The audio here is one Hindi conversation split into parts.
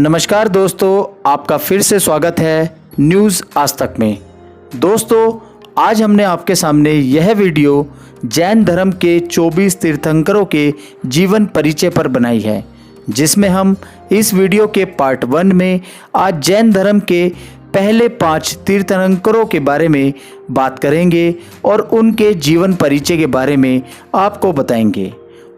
नमस्कार दोस्तों, आपका फिर से स्वागत है न्यूज़ आज तक में। दोस्तों, आज हमने आपके सामने यह वीडियो जैन धर्म के 24 तीर्थंकरों के जीवन परिचय पर बनाई है, जिसमें हम इस वीडियो के पार्ट 1 में आज जैन धर्म के पहले 5 तीर्थंकरों के बारे में बात करेंगे और उनके जीवन परिचय के बारे में आपको बताएंगे।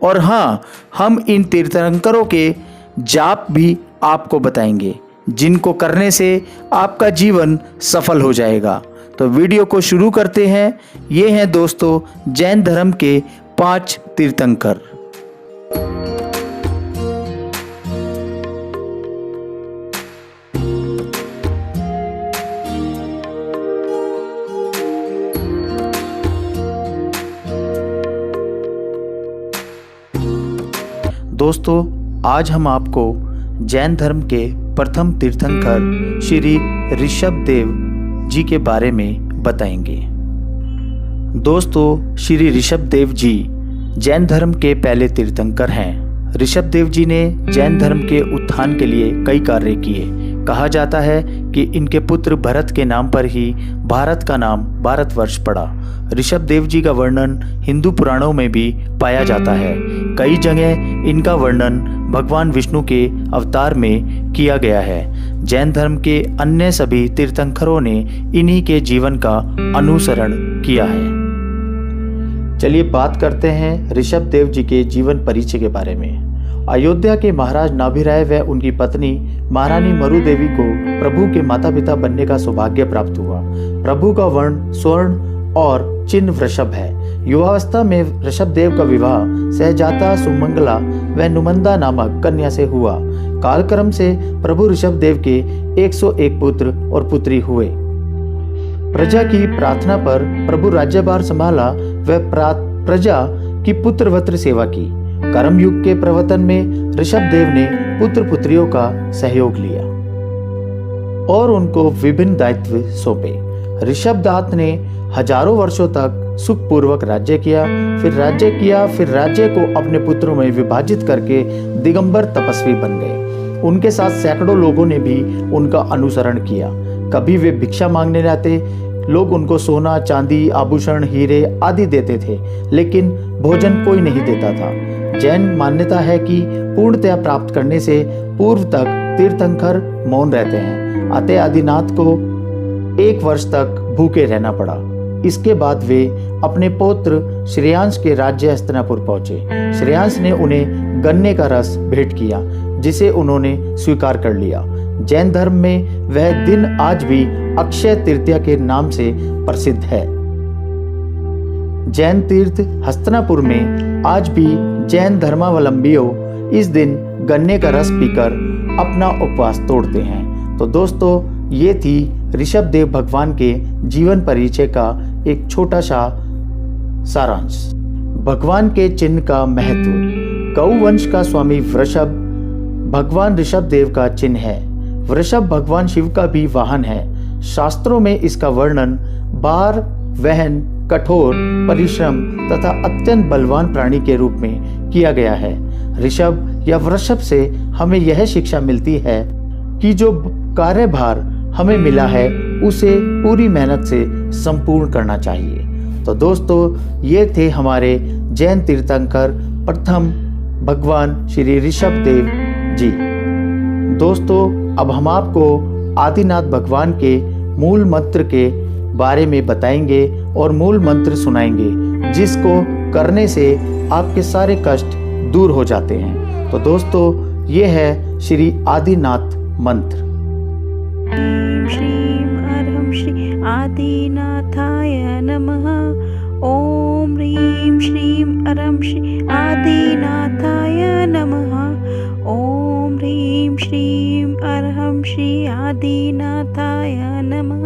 और हाँ, हम इन तीर्थंकरों के जाप भी आपको बताएंगे, जिनको करने से आपका जीवन सफल हो जाएगा। तो वीडियो को शुरू करते हैं। ये हैं दोस्तों जैन धर्म के 5 तीर्थंकर। दोस्तों, आज हम आपको जैन धर्म के प्रथम तीर्थंकर श्री ऋषभ देव जी के बारे में बताएंगे। दोस्तों, श्री ऋषभ देव जी जैन धर्म के पहले तीर्थंकर हैं। ऋषभ देव जी ने जैन धर्म के उत्थान के लिए कई कार्य किए। कहा जाता है कि इनके पुत्र भरत के नाम पर ही भारत का नाम भारतवर्ष पड़ा। ऋषभ देव जी का वर्णन हिंदू पुराणों में भी पाया जाता है। कई जगह इनका वर्णन भगवान विष्णु के अवतार में किया गया है। जैन धर्म के अन्य सभी तीर्थंकरों ने इन्हीं के जीवन का अनुसरण किया है। चलिए बात करते हैं ऋषभ देव जी के जीवन परिचय के बारे में। अयोध्या के महाराज नाभिराय व उनकी पत्नी महारानी मरु देवी को प्रभु के माता पिता बनने का सौभाग्य प्राप्त हुआ। प्रभु का वर्ण स्वर्ण और चिन्ह वृषभ है। युवावस्था में ऋषभ देव का विवाह सहजाता सुमंगला व नुमंदा नामक कन्या से हुआ। कालक्रम से प्रभु ऋषभ देव के 101 पुत्र और पुत्री हुए। प्रजा की प्रार्थना पर प्रभु राज्यभार संभाला व प्रजा की पुत्रवत्र सेवा की। कर्म युग के प्रवर्तन में ऋषभ देव ने पुत्र पुत्रियों का सहयोग लिया और उनको विभिन्न दायित्व सौंपे। ऋषभदात ने हजारों वर्षों तक सुखपूर्वक राज्य किया, फिर राज्य को अपने पुत्रों में विभाजित करके दिगंबर तपस्वी बन गए। उनके साथ सैकड़ों लोगों ने भी उनका अनुसरण किया। कभी वे भिक्षा मांगने आते, लोग उनको सोना चांदी आभूषण हीरे आदि देते थे, लेकिन भोजन कोई नहीं देता था। जैन मान्यता है कि पूर्णतया प्राप्त करने से पूर्व तक तीर्थंकर मौन रहते हैं। अतः आदिनाथ को 1 वर्ष तक भूखे रहना पड़ा। इसके बाद वे अपने पौत्र श्रेयांश के राज्य हस्तिनापुर पहुंचे। श्रेयांश ने उन्हें गन्ने का रस भेंट किया, जिसे उन्होंने स्वीकार कर लिया। जैन धर्म में वह दिन आज भी अक्षय तृतीया के नाम से प्रसिद्ध है। जैन तीर्थ हस्तिनापुर में आज भी जैन धर्मावलंबियों इस दिन गन्ने का रस पीकर अपना उपवास तोड़ते हैं। तो दोस्तों, ये थी ऋषभ देव भगवान के जीवन परिचय का एक छोटा सा सारांश। भगवान के चिन्ह का महत्व। गौ वंश का स्वामी वृषभ भगवान ऋषभ देव का चिन्ह है। वृषभ भगवान शिव का भी वाहन है। शास्त्रों में इसका वर्णन भार वहन, कठोर परिश्रम तथा अत्यंत बलवान प्राणी के रूप में किया गया है। ऋषभ या वृषभ से हमें यह शिक्षा मिलती है कि जो कार्यभार हमें मिला है उसे पूरी मेहनत से संपूर्ण करना चाहिए। तो दोस्तों, ये थे हमारे जैन तीर्थंकर प्रथम भगवान श्री ऋषभ देव जी। दोस्तों, अब हम आपको आदिनाथ भगवान के मूल मंत्र के बारे में बताएंगे और मूल मंत्र सुनाएंगे, जिसको करने से आपके सारे कष्ट दूर हो जाते हैं। तो दोस्तों, ये है श्री आदिनाथ मंत्र। श्रीं अरहं श्री आदिनाथाय नमः। ओम ह्रीं श्रीं अरहं श्री आदिनाथाय नमः। ओम ह्रीं श्रीं अरहं श्री आदिनाथाय नमः।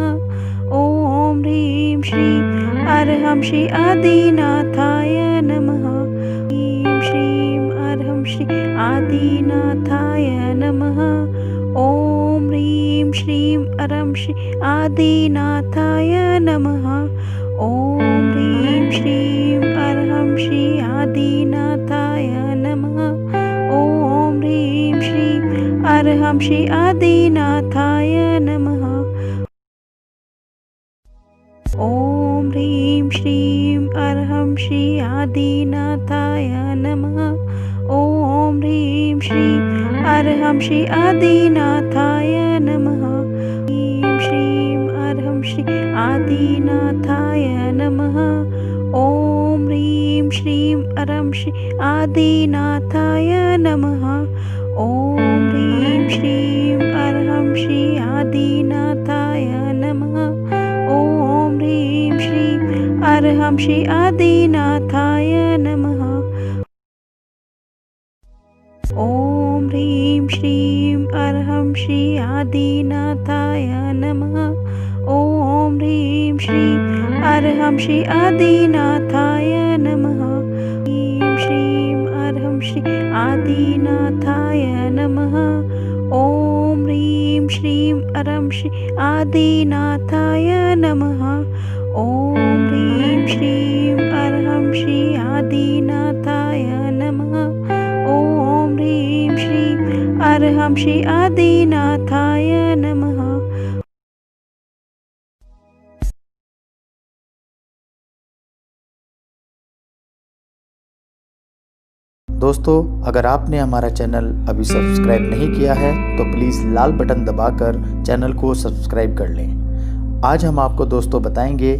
ओम ह्रीं श्रीं अरहं श्री आदिनाथाय नमः। ह्रीं श्रीं अरहं श्री आदिनाथाय नमः। ओम ह्रीं श्रीं अरहं श्री आदिनाथाय नमः। ओम ह्रीं श्रीं अरहं श्री आदिनाथाय नमः। ओम ह्रीं श्रीं अरहं श्री आदिनाथाय नमः। ॐ ह्रीं श्रीं अरहं श्री आदिनाथाय नमः। ॐ ह्रीं श्रीं अरहं श्री आदिनाथाय नमः। ह्रीं श्रीं अरहं श्री आदिनाथाय नमः। ॐ ह्रीं श्रीं अरहं श्री आदिनाथाय नमः। ॐ ह्रीं श्रीं अरहं श्री आदिनाथाय नमः। ॐ ह्रीं श्रीं अरहं श्री आदिनाथाय नमः। ॐ ह्रीं श्रीं अरहं श्री आदिनाथाय नमः। ॐ ह्रीं श्रीं अरहं श्री आदिनाथाय नमः। ह्रीं श्रीं अरहं श्री आदिनाथाय नमः। ॐ ह्रीं श्रीं अरहं श्री आदिनाथाय नमः। ॐ ह्रीं श्रीं अरहं श्री आदिनाथाय नमः। ॐ ह्रीं श्रीं अरहं श्री आदिनाथाय नमः। दोस्तों, अगर आपने हमारा चैनल अभी सब्सक्राइब नहीं किया है तो प्लीज़ लाल बटन दबाकर चैनल को सब्सक्राइब कर लें। आज हम आपको दोस्तों बताएंगे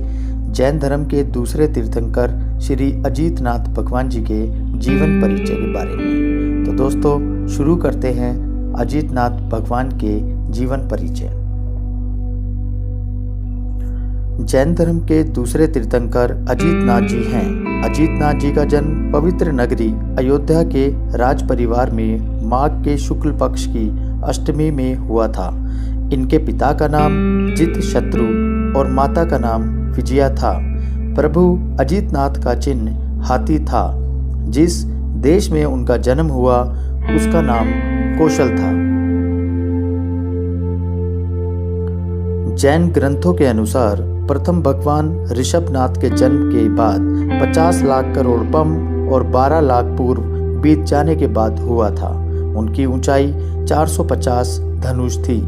जैन धर्म के दूसरे तीर्थंकर श्री अजीतनाथ भगवान जी के जीवन परिचय के बारे में। तो दोस्तों, शुरू करते हैं अजीतनाथ भगवान के जीवन परिचय। जैन धर्म के दूसरे तीर्थंकर अजीतनाथ जी हैं। अजीतनाथ जी का जन्म पवित्र नगरी अयोध्या के राज परिवार में माघ के शुक्ल पक्ष की अष्टमी में हुआ था। इनके पिता का नाम जित शत्रु और माता का नाम विजया था। प्रभु अजीतनाथ का चिन्ह हाथी था। जिस देश में उनका जन्म हुआ उसका नाम कौशल था। जैन ग्रंथों के अनुसार प्रथम भगवान ऋषभनाथ के जन्म के बाद 50 लाख करोड़ पम और 12 लाख पूर्व बीत जाने के बाद हुआ था। उनकी ऊंचाई 450 धनुष थी।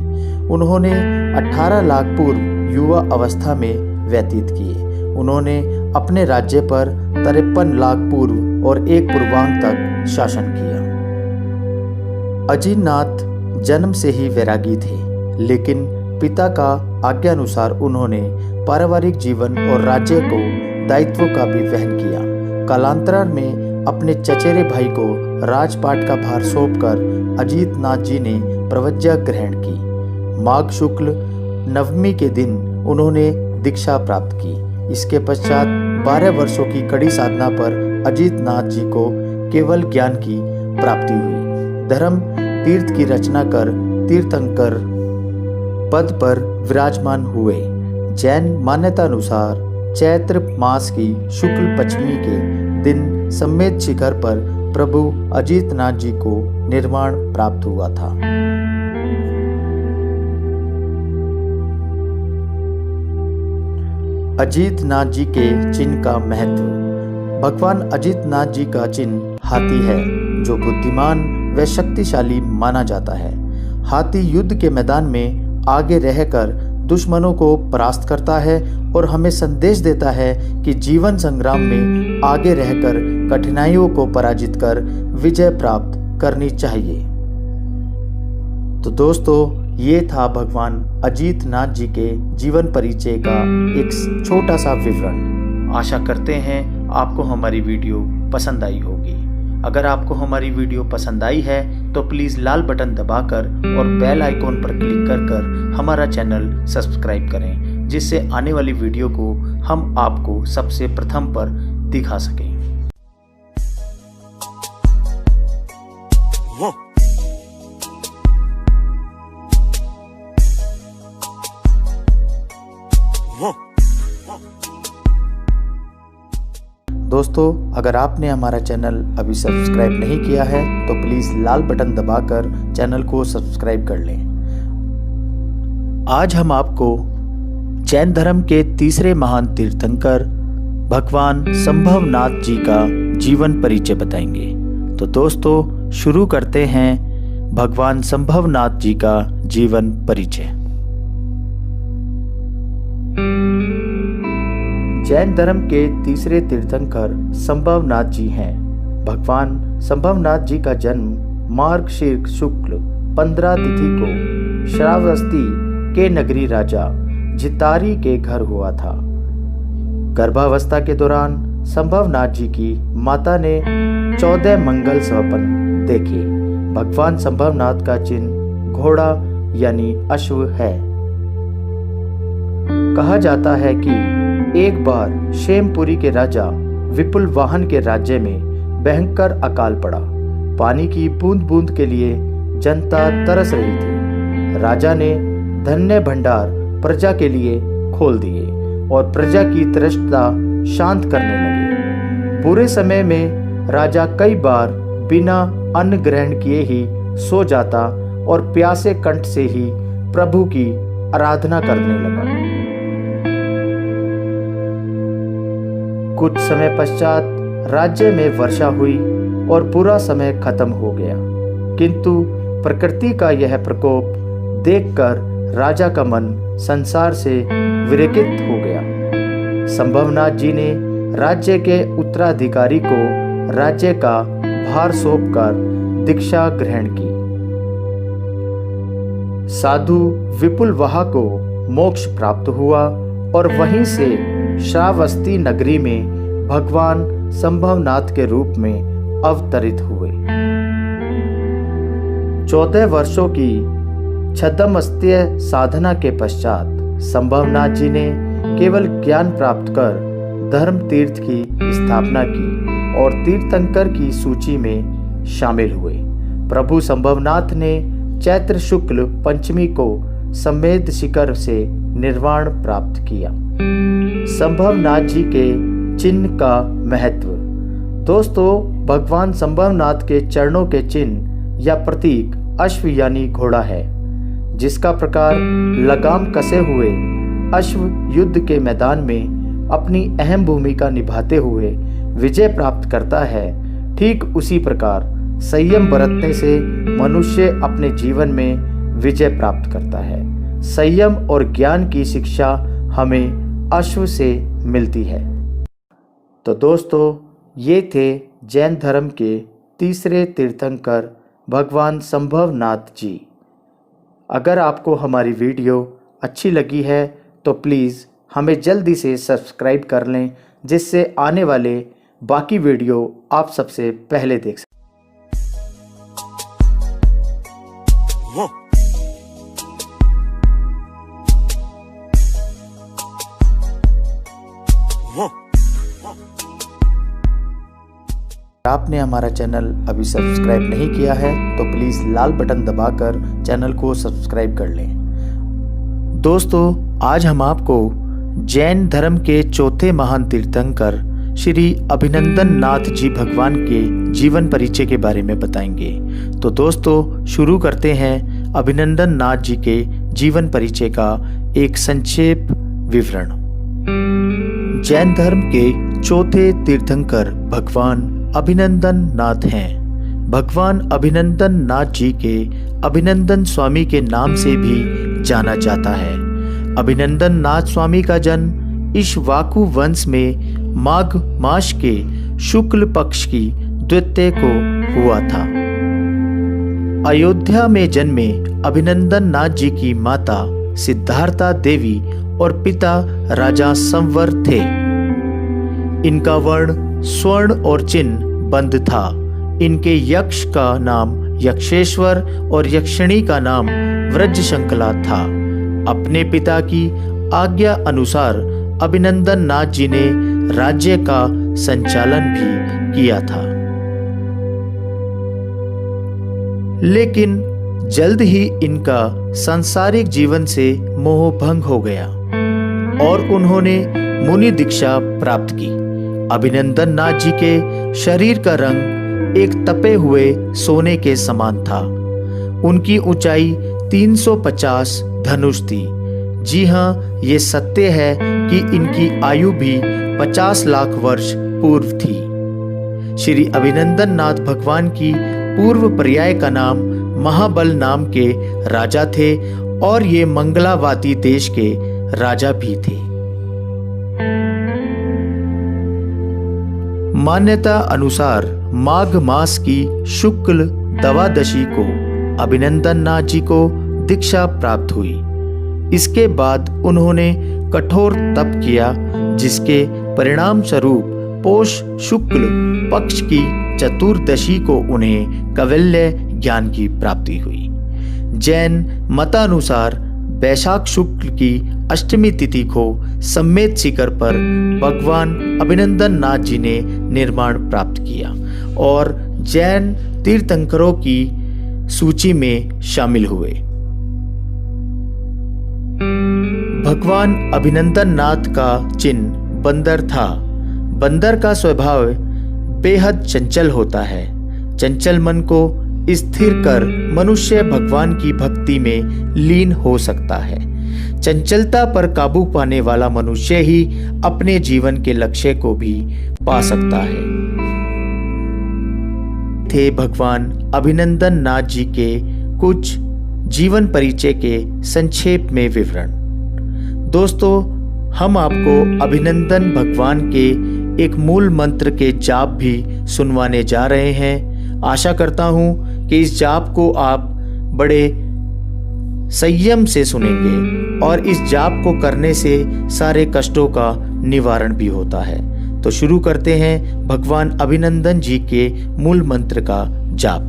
उन्होंने 18 लाख पूर्व युवा अवस्था में व्यतीत किए। उन्होंने अपने राज्य पर 53 लाख पूर्व और 1 पूर्वांग तक शासन किया। अजीतनाथ जन्म से ही वैरागी थे, लेकिन पिता का आज्ञानुसार उन्होंने पारिवारिक जीवन और राज्य को दायित्वों का भी वहन किया। कालांतर में अपने चचेरे भाई को राजपाट का भार सौंपकर अजीतनाथ जी ने प्रवज्ञा ग्रहण की। माघ शुक्ल नवमी के दिन उन्होंने दीक्षा प्राप्त की। इसके पश्चात 12 वर्षों की कड़ी साधना पर अजीतनाथ जी को केवल ज्ञान की प्राप्ति हुई। धर्म तीर्थ की रचना कर तीर्थंकर पद पर विराजमान हुए। जैन मान्यता अनुसार चैत्र मास की शुक्ल पंचमी के दिन सम्मेद शिखर पर प्रभु अजीतनाथ जी को निर्वाण प्राप्त हुआ था। अजीतनाथ जी के चिन्ह का महत्व। भगवान अजीतनाथ जी का चिन्ह हाथी है, जो बुद्धिमान व शक्तिशाली माना जाता है। हाथी युद्ध के मैदान में आगे रहकर दुश्मनों को परास्त करता है और हमें संदेश देता है कि जीवन संग्राम में आगे रहकर कठिनाइयों को पराजित कर विजय प्राप्त करनी चाहिए। तो दोस्तों, ये था भगवान अजीतनाथ जी के जीवन परिचय का एक छोटा सा विवरण। आशा करते हैं आपको हमारी वीडियो पसंद आई होगी। अगर आपको हमारी वीडियो पसंद आई है तो प्लीज़ लाल बटन दबाकर और बेल आइकॉन पर क्लिक कर हमारा चैनल सब्सक्राइब करें, जिससे आने वाली वीडियो को हम आपको सबसे प्रथम पर दिखा सकें। दोस्तों, अगर आपने हमारा चैनल अभी सब्सक्राइब नहीं किया है तो प्लीज़ लाल बटन दबाकर चैनल को सब्सक्राइब कर लें। आज हम आपको जैन धर्म के तीसरे महान तीर्थंकर भगवान संभवनाथ जी का जीवन परिचय बताएंगे। तो दोस्तों, शुरू करते हैं भगवान संभवनाथ जी का जीवन परिचय। जैन धर्म के तीसरे तीर्थंकर संभवनाथ जी हैं। भगवान संभवनाथ जी का जन्म मार्गशीर्ष शुक्ल 15 तिथि को श्रावस्ती के नगरी राजा जितारी के घर हुआ था। गर्भावस्था के दौरान संभवनाथ जी की माता ने 14 मंगल स्वप्न देखे। भगवान संभवनाथ का चिन्ह घोड़ा यानी अश्व है। कहा जाता है कि एक बार शेमपुरी के राजा विपुल वाहन के राज्य में भयंकर अकाल पड़ा। पानी की बूंद बूंद के लिए जनता तरस रही थी। राजा ने धन्य भंडार प्रजा के लिए खोल दिए और प्रजा की तृष्णा शांत करने लगे। बुरे समय में राजा कई बार बिना अन्न ग्रहण किए ही सो जाता और प्यासे कंठ से ही प्रभु की आराधना करने लगा। कुछ समय पश्चात राज्य में वर्षा हुई और बुरा समय खत्म हो गया, किंतु प्रकृति का यह प्रकोप देखकर राजा का मन संसार से विरकित हो गया। संभवनाथ जी ने राज्य के उत्तराधिकारी को राज्य का भार सौंपकर दीक्षा ग्रहण की। साधु विपुल वाह को मोक्ष प्राप्त हुआ और वहीं से श्रावस्ती नगरी में भगवान संभवनाथ के रूप में अवतरित हुए। 14 वर्षों की छद्मस्तीय साधना के पश्चात संभवनाथ जी ने केवल ज्ञान प्राप्त कर धर्म तीर्थ की स्थापना की और तीर्थंकर की सूची में शामिल हुए। प्रभु संभवनाथ ने चैत्र शुक्ल पंचमी को सम्मेद शिखर से निर्वाण प्राप्त किया। संभवनाथ जी के चिन्ह का महत्व। दोस्तों, भगवान संभवनाथ के चरणों के चिन्ह या प्रतीक अश्व यानी घोड़ा है, जिसका प्रकार लगाम कसे हुए अश्व युद्ध के मैदान में अपनी अहम भूमिका निभाते हुए विजय प्राप्त करता है। ठीक उसी प्रकार संयम बरतने से मनुष्य अपने जीवन में विजय प्राप्त करता है। संयम और ज्ञान की शिक्षा हमें अश्व से मिलती है। तो दोस्तों, ये थे जैन धर्म के तीसरे तीर्थंकर भगवान संभवनाथ जी। अगर आपको हमारी वीडियो अच्छी लगी है तो प्लीज़ हमें जल्दी से सब्सक्राइब कर लें, जिससे आने वाले बाकी वीडियो आप सबसे पहले देख सकें। आपने हमारा चैनल अभी सब्सक्राइब नहीं किया है तो प्लीज़ लाल बटन दबाकर चैनल को सब्सक्राइब कर लें। दोस्तों, आज हम आपको जैन धर्म के चौथे महान तीर्थंकर श्री अभिनंदन नाथ जी भगवान के जीवन परिचय के बारे में बताएंगे। तो दोस्तों, शुरू करते हैं अभिनंदन नाथ जी के जीवन परिचय का एक संक्षेप विवरण। जैन धर्म के चौथे तीर्थंकर भगवान अभिनंदन नाथ हैं। भगवान अभिनंदन नाथ जी के अभिनंदन स्वामी के नाम से भी जाना जाता है। अभिनंदन नाथ स्वामी का जन्म इक्ष्वाकु वंश में माघ मास के शुक्ल पक्ष की द्वितीय को हुआ था। अयोध्या में जन्मे अभिनंदन नाथ जी की माता सिद्धार्था देवी और पिता राजा संवर थे। इनका वर्ण स्वर्ण और चिन्ह बंद था। इनके यक्ष का नाम यक्षेश्वर और यक्षिणी का नाम व्रजशंकला था। अपने पिता की आज्ञा अनुसार अभिनंदन नाथ जी ने राज्य का संचालन भी किया था, लेकिन जल्द ही इनका सांसारिक जीवन से मोह भंग हो गया और उन्होंने मुनि दीक्षा प्राप्त की। अभिनंदन नाथ जी के शरीर का रंग एक तपे हुए सोने के समान था। उनकी ऊंचाई 350 धनुष थी। जी हाँ, ये सत्य है कि इनकी आयु भी 50 लाख वर्ष पूर्व थी। श्री अभिनंदन नाथ भगवान की पूर्व पर्याय का नाम महाबल नाम के राजा थे और ये मंगलावाती देश के राजा भी थे। मान्यता अनुसार माघ मास की शुक्ल द्वादशी को अभिनंदन नाथ जी को दीक्षा प्राप्त हुई। इसके बाद उन्होंने कठोर तप किया, जिसके परिणाम स्वरूप पोष शुक्ल पक्ष की चतुर्दशी को उन्हें कैवल्य ज्ञान की प्राप्ति हुई। जैन मतानुसार वैशाख शुक्ल की अष्टमी तिथि को सम्मेत शिखर पर भगवान अभिनंदन नाथ जी ने निर्माण प्राप्त किया और जैन तीर्थंकरों की सूची में शामिल हुए। भगवान अभिनंदन नाथ का चिन्ह बंदर था। बंदर का स्वभाव बेहद चंचल होता है। चंचल मन को स्थिर कर मनुष्य भगवान की भक्ति में लीन हो सकता है। चंचलता पर काबू पाने वाला मनुष्य ही अपने जीवन के लक्ष्य को भी पा सकता है। थे भगवान अभिनंदन नाथ जी के कुछ जीवन परिचय के संक्षेप में विवरण। दोस्तों, हम आपको अभिनंदन भगवान के एक मूल मंत्र के जाप भी सुनवाने जा रहे हैं। आशा करता हूं कि इस जाप को आप बड़े संयम से सुनेंगे और इस जाप को करने से सारे कष्टों का निवारण भी होता है। तो शुरू करते हैं भगवान अभिनंदन जी के मूल मंत्र का जाप।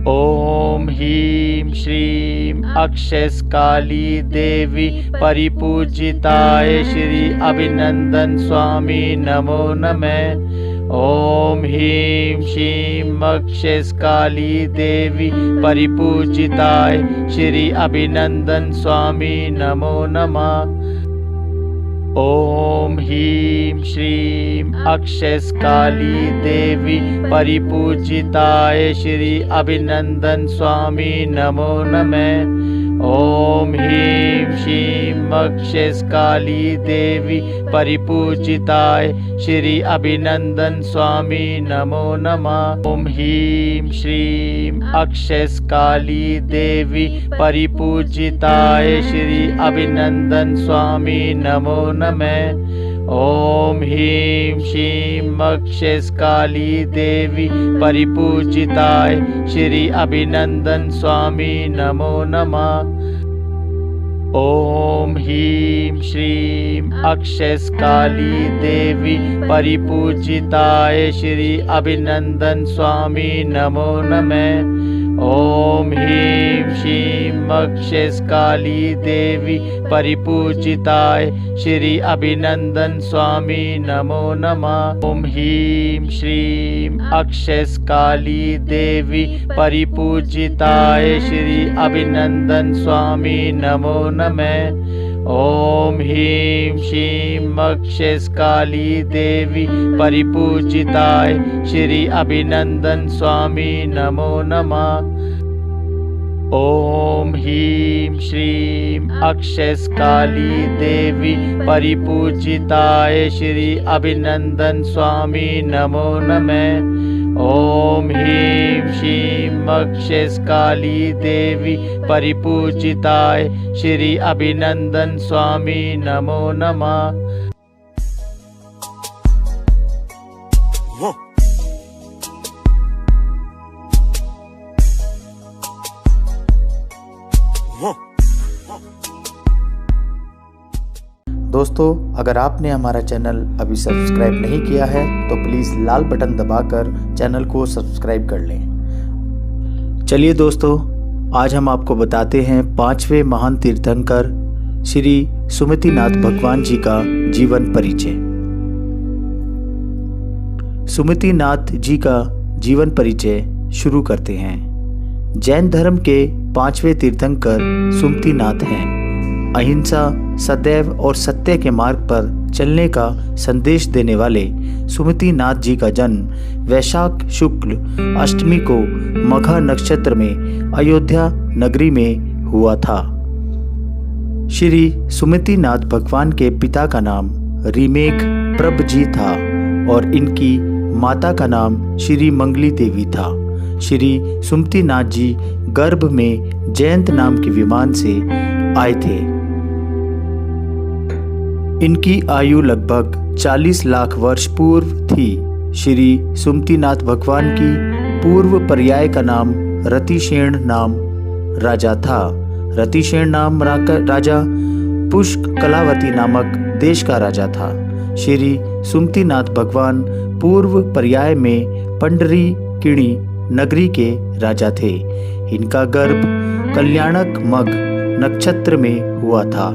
ओम ह्रीं श्रीं अक्षयस्काली देवी परिपूजिताय श्री अभिनंदन स्वामी नमो नमः। ओम ह्रीं श्रीं अक्षयस्काली देवी परिपूजिताय श्री अभिनंदन स्वामी नमो नमः। ओम ह्रीं श्रीं अक्षयस्काली देवी परिपूजिताय श्री अभिनंदन स्वामी नमो नमः। ओम ह्रीं श्रीं अक्षयस्काली देवी परिपूजिताय श्री अभिनंदन स्वामी नमो नमः। ओम ह्रीं श्रीं अक्षयस्काली देवी परिपूजिताय श्री अभिनंदन स्वामी नमो नमः। ओम ह्रीं श्रीं अक्षयस्काली देवी परिपूजिताय श्री अभिनंदन स्वामी नमो नमः। ओम ह्रीं श्रीं अक्षयस्काली देवी परिपूजिताय श्री अभिनंदन स्वामी नमो नमः। ओम ह्रीं श्रीं अक्षयस्काली देवी परिपूजिताय श्री अभिनंदन स्वामी नमो नमः। ओम ह्रीं श्रीं अक्षयस्काली देवी परिपूजिताय श्री अभिनंदन स्वामी नमो नमः। ओम ह्रीं श्रीं अक्षयस्काली देवी परिपूजिताय श्री अभिनंदन स्वामी नमो नमः। ओम ह्रीं श्रीं अक्षयस्काली देवी परिपूजिताय श्री अभिनंदन स्वामी नमो नमः। ओम ह्रीं श्रीं अक्षयस्काली देवी परिपूजिताय श्री अभिनंदन स्वामी नमो नमः। दोस्तों, अगर आपने हमारा चैनल अभी सब्सक्राइब नहीं किया है तो प्लीज़ लाल बटन दबाकर चैनल को सब्सक्राइब कर लें। चलिए दोस्तों, आज हम आपको बताते हैं 5वें महान तीर्थंकर श्री सुमतिनाथ भगवान जी का जीवन परिचय। सुमतिनाथ जी का जीवन परिचय शुरू करते हैं। जैन धर्म के 5वें तीर्थंकर सुमतिनाथ हैं। अहिंसा, सदैव और सत्य के मार्ग पर चलने का संदेश देने वाले सुमतिनाथ जी का जन्म वैशाख शुक्ल अष्टमी को मघा नक्षत्र में अयोध्या नगरी में हुआ था। श्री सुमतिनाथ भगवान के पिता का नाम रीमेघ प्रभ जी था और इनकी माता का नाम श्री मंगली देवी था। श्री सुमतिनाथ जी गर्भ में जयंत नाम के विमान से आए थे। इनकी आयु लगभग 40 लाख वर्ष पूर्व थी। श्री सुमतिनाथ भगवान की पूर्व पर्याय का नाम रतिशेन नाम राजा था। रतिशेन नाम राजा पुष्क कलावती नामक देश का राजा था। श्री सुमतिनाथ भगवान पूर्व पर्याय में पंडरी किणी नगरी के राजा थे। इनका गर्भ कल्याणक मग नक्षत्र में हुआ था।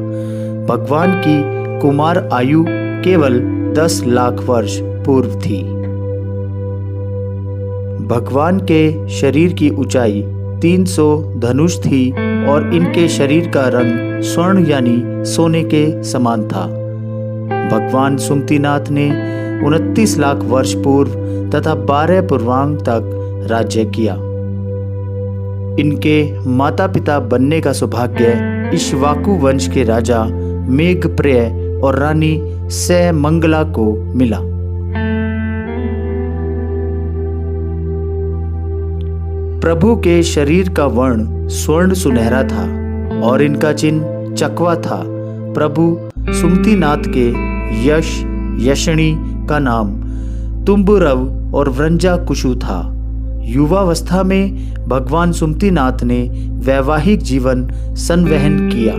भगवान की कुमार आयु केवल 10 लाख वर्ष पूर्व थी। भगवान के शरीर की ऊंचाई 300 धनुष थी और इनके शरीर का रंग स्वर्ण यानी सोने के समान था। भगवान सुमतिनाथ ने 29 लाख वर्ष पूर्व तथा 12 पूर्वांग तक राज्य किया। इनके माता पिता बनने का सौभाग्य इक्ष्वाकु वंश के राजा मेघप्रिय और रानी सैमंगला को मिला। प्रभु के शरीर का वर्ण स्वर्ण सुनहरा था और इनका चिन्ह चकवा था। प्रभु सुमतिनाथ के यश यशनी का नाम तुम्बुरव और व्रंजा कुशु था। युवावस्था में भगवान सुमतिनाथ ने वैवाहिक जीवन संवहन किया।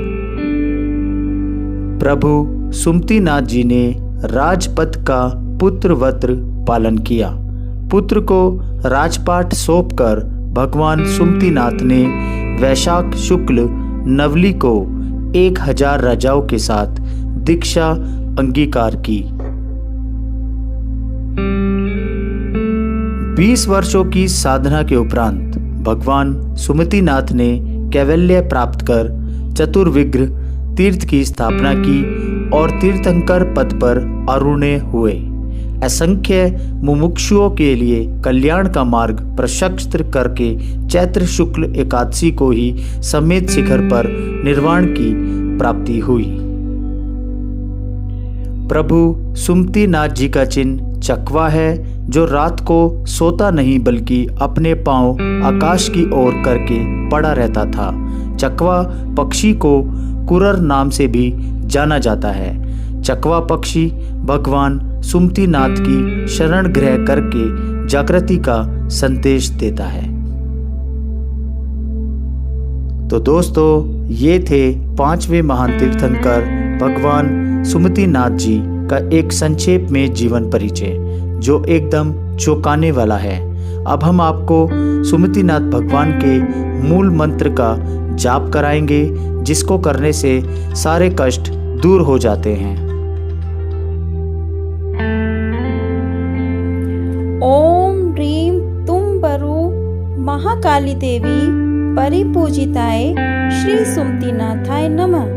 प्रभु सुमतिनाथ जी ने राजपद का पुत्रवत पालन किया। पुत्र को राजपाट सौंपकर भगवान सुमतिनाथ ने वैशाख शुक्ल नवली को 1000 राजाओं के साथ दीक्षा अंगीकार की। 20 वर्षों की साधना के उपरांत भगवान सुमतिनाथ ने कैवल्य प्राप्त कर चतुर्विग्र तीर्थ की स्थापना की और तीर्थंकर पद पर आरूढ़ हुए। असंख्य मुमुक्षुओं के लिए कल्याण का मार्ग प्रशस्त करके चैत्र शुक्ल एकादशी को ही समेत शिखर पर निर्वाण की प्राप्ति हुई। प्रभु सुमतिनाथ जी का चिन्ह चकवा है, जो रात को सोता नहीं बल्कि अपने पांव आकाश की ओर करके पड़ा रहता था। चकवा पक्षी को कुरर नाम से भी जाना जाता है। चकवा पक्षी भगवान सुमतिनाथ की शरण ग्रह करके जागृति का संदेश देता है। तो दोस्तों, ये थे 5वें महान तीर्थंकर भगवान सुमतिनाथ जी का एक संक्षेप में जीवन परिचय, जो एकदम चौंकाने वाला है। अब हम आपको सुमतिनाथ भगवान के मूल मंत्र का जाप कराएंगे, जिसको करने से सारे कष्ट दूर हो जाते हैं। ओम ह्रीं तुम्बरु महाकाली देवी परिपूजिताय श्री सुमतिनाथाय नमः।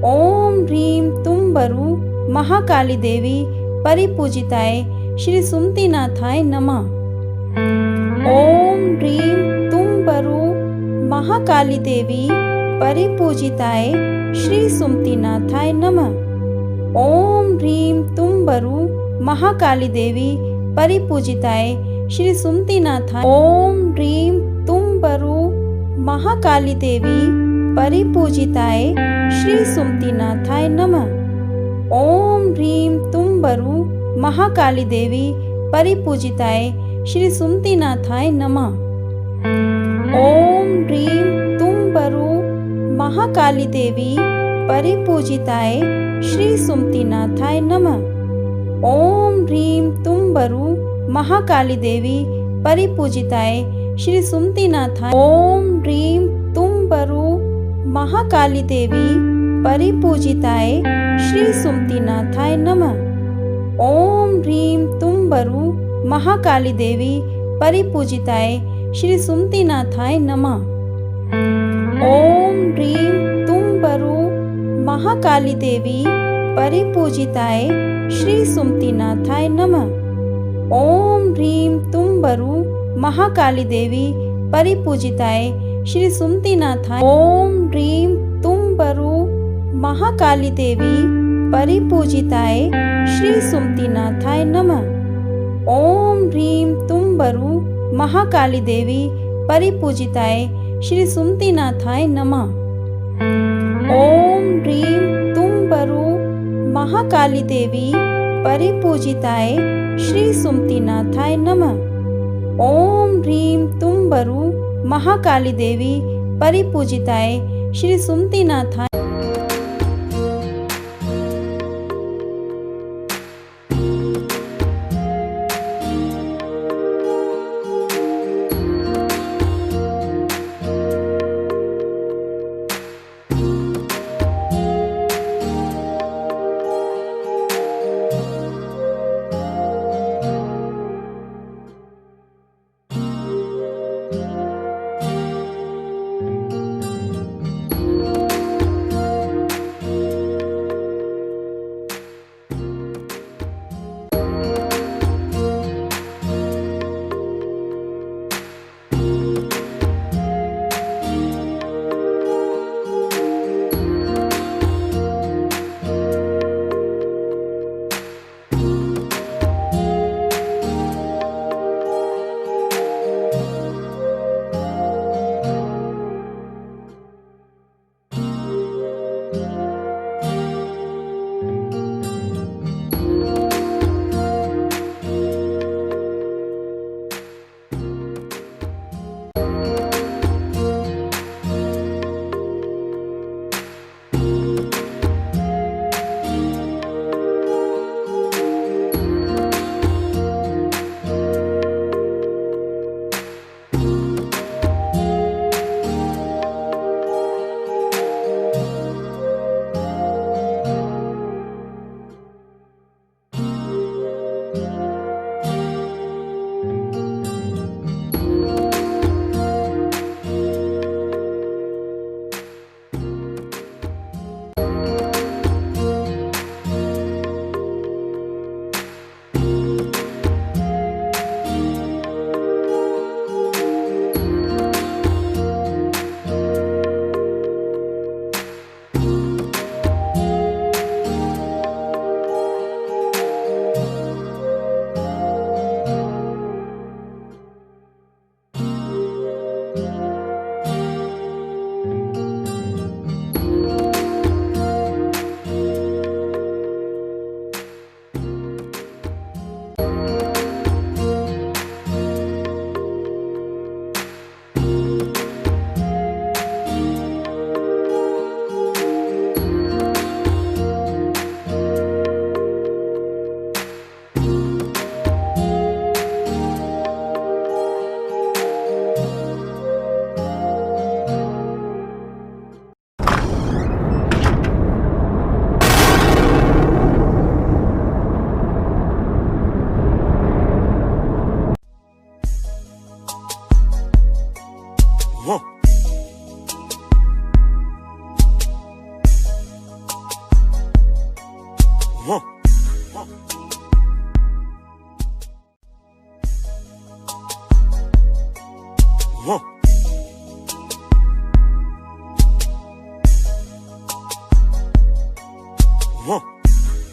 ओम ह्रीं तुम्बरु महाकाली देवी परिपूजिताय श्री सुमतिनाथाय नमः। ओम ह्रीं तुम्बरु महाकाली देवी परिपूजिताय श्री सुमतिनाथाय नमः। ओम ह्रीं तुम्बरु महाकाली देवी परिपूजिताय श्री सुमतिनाथाय। ओम ह्रीं तुम्बरु महाकाली देवी परिपूजिताय श्री सुमतिनाथाय नमः। ओम ह्रीं तुम्बरु महाकाली देवी परिपूजिताय श्री सुमतिनाथाय नमः। ओम ह्रीं तुम्बरु महाकाली देवी परिपूजिताय श्री सुमतिनाथाय नमः। ओम ह्रीं तुम्बरु महाकाली देवी परिपूजिताय श्री सुमतिनाथाय। ओम ह्रीं तुम्बरु महाकाली देवी परिपूजिताय श्री सुमतिनाथाय नमः। ओम ह्रीं तुम्बरु महाकाली देवी परिपूजिताय श्री सुमतिनाथाय नमः। ओम ह्रीं तुम्बरु महाकाली देवी परिपूजिताय श्री सुमतिनाथाय नमः। ओम ह्रीं तुम्बरु महाकाली देवी परिपूजिताय श्री सुमतिनाथाय। ओम ह्रीं तुम्बरु महाकाली देवी परिपूजिताय श्री सुमतिनाथाय नमः। ओम ह्रीं तुम्बरु महाकाली देवी परिपूजिताय श्री सुमतिनाथाय नमः। ओम ह्रीं तुम्बरु महाकाली देवी परिपूजिताय श्री सुमतिनाथाय नमः। ओम ह्रीं तुम्बरु महाकाली देवी परिपूजिताय श्री सुमतिनाथाय।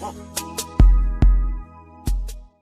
Huh.